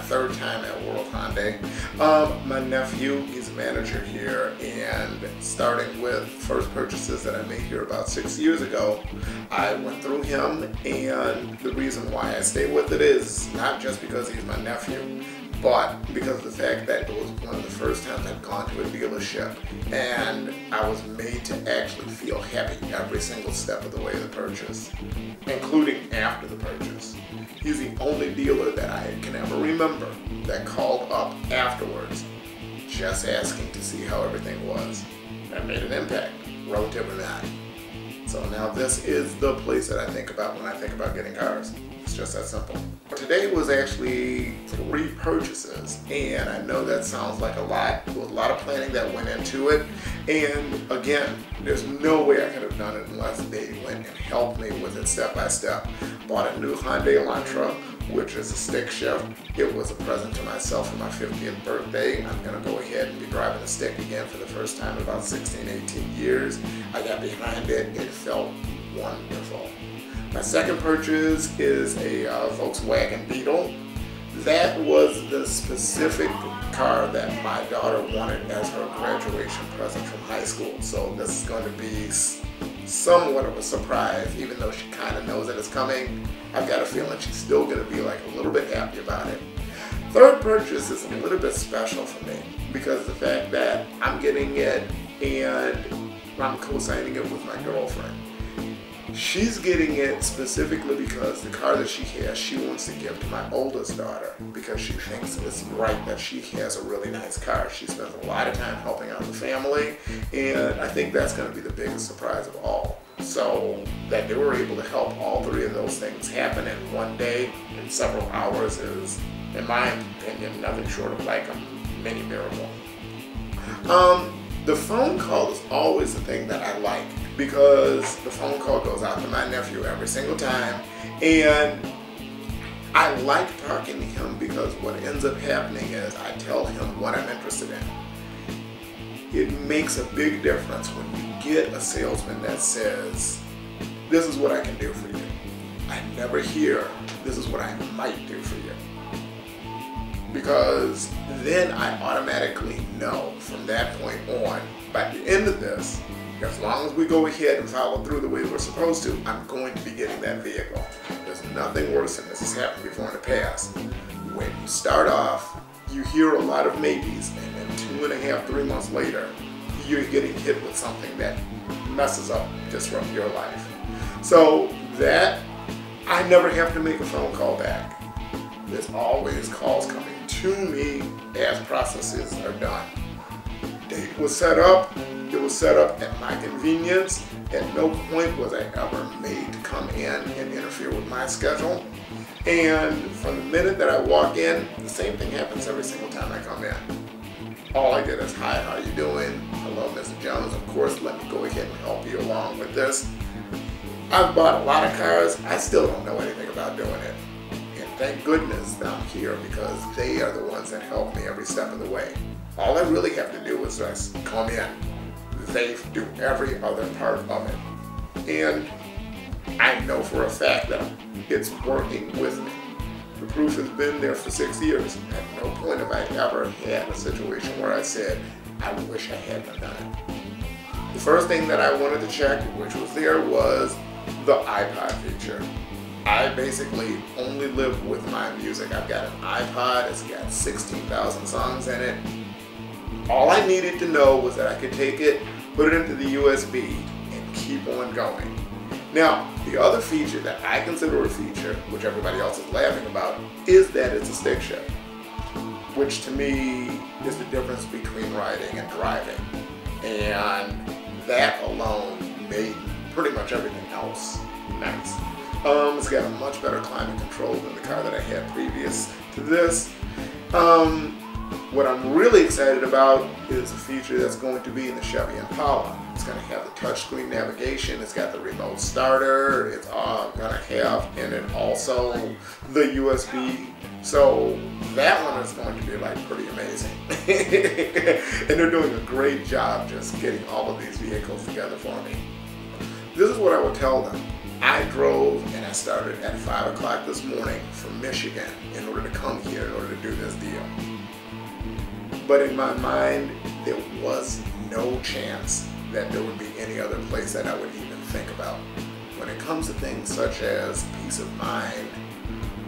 third time at World Hyundai. My nephew, he's a manager here, and starting with first purchases that I made here about 6 years ago, I went through him, and the reason why I stay with it is not just because he's my nephew, but because of the fact that it was one of the first times I'd gone to a dealership and I was made to actually feel happy every single step of the way of the purchase, including after the purchase. He's the only dealer that I can ever remember that called up afterwards just asking to see how everything was. That made an impact, relative or not. So now this is the place that I think about when I think about getting cars. It's just that simple. Today was actually 3 purchases, and I know that sounds like a lot. There was a lot of planning that went into it, and again, there's no way I could have done it unless they went and helped me with it step by step. Bought a new Hyundai Elantra, which is a stick shift. It was a present to myself for my 50th birthday. I'm gonna go ahead and be driving a stick again for the first time in about 16, 18 years. I got behind it, it felt wonderful. My second purchase is a Volkswagen Beetle. That was the specific car that my daughter wanted as her graduation present from high school. So this is going to be somewhat of a surprise, even though she kind of knows that it's coming. I've got a feeling she's still going to be like a little bit happy about it. Third purchase is a little bit special for me because of the fact that I'm getting it and I'm co-signing it with my girlfriend. She's getting it specifically because the car that she has, she wants to give to my oldest daughter because she thinks it's right that she has a really nice car. She spends a lot of time helping out the family, and I think that's going to be the biggest surprise of all. So that they were able to help all 3 of those things happen in one day in several hours is, in my opinion, nothing short of like a mini miracle. The phone call is always the thing that I like because the phone call goes out to my nephew every single time, and I like talking to him because what ends up happening is I tell him what I'm interested in. It makes a big difference when you get a salesman that says, this is what I can do for you. I never hear, this is what I might do for you. Because then I automatically know from that point on, by the end of this, as long as we go ahead and follow through the way we're supposed to, I'm going to be getting that vehicle. There's nothing worse than this has happened before in the past. When you start off, you hear a lot of maybes, and then 2.5, 3 months later, you're getting hit with something that messes up, disrupts your life. So that, I never have to make a phone call back. There's always calls coming to me as processes are done. Date was set up, it was set up at my convenience. At no point was I ever made to come in and interfere with my schedule. And from the minute that I walk in, the same thing happens every single time I come in. All I get is, hi, how you doing? Hello, Mr. Jones. Of course, let me go ahead and help you along with this. I've bought a lot of cars. I still don't know anything about doing it. Thank goodness that I'm here because they are the ones that help me every step of the way. All I really have to do is just come in. They do every other part of it. And I know for a fact that it's working with me. The proof has been there for 6 years. At no point have I ever had a situation where I said, I wish I hadn't done it. The first thing that I wanted to check, which was there, was the iPod feature. I basically only live with my music. I've got an iPod, it's got 16,000 songs in it. All I needed to know was that I could take it, put it into the USB, and keep on going. Now, the other feature that I consider a feature, which everybody else is laughing about, is that it's a stick shift, which to me is the difference between riding and driving. And that alone made pretty much everything else nice. It's got a much better climate control than the car that I had previous to this. What I'm really excited about is a feature that's going to be in the Chevy Impala. It's going to have the touchscreen navigation, it's got the remote starter, it's going to have in it also the USB. So that one is going to be like pretty amazing. And they're doing a great job just getting all of these vehicles together for me. This is what I would tell them. I drove and I started at 5 o'clock this morning from Michigan in order to come here in order to do this deal. But in my mind, there was no chance that there would be any other place that I would even think about. When it comes to things such as peace of mind,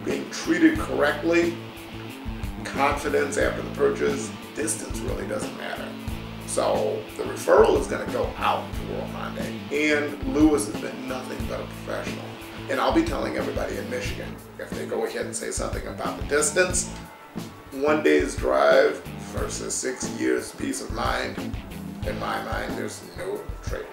being treated correctly, confidence after the purchase, distance really doesn't matter. So the referral is going to go out to World Hyundai, and Lewis has been nothing but a professional. And I'll be telling everybody in Michigan, if they go ahead and say something about the distance, 1 day's drive versus 6 years peace of mind, in my mind, there's no trade.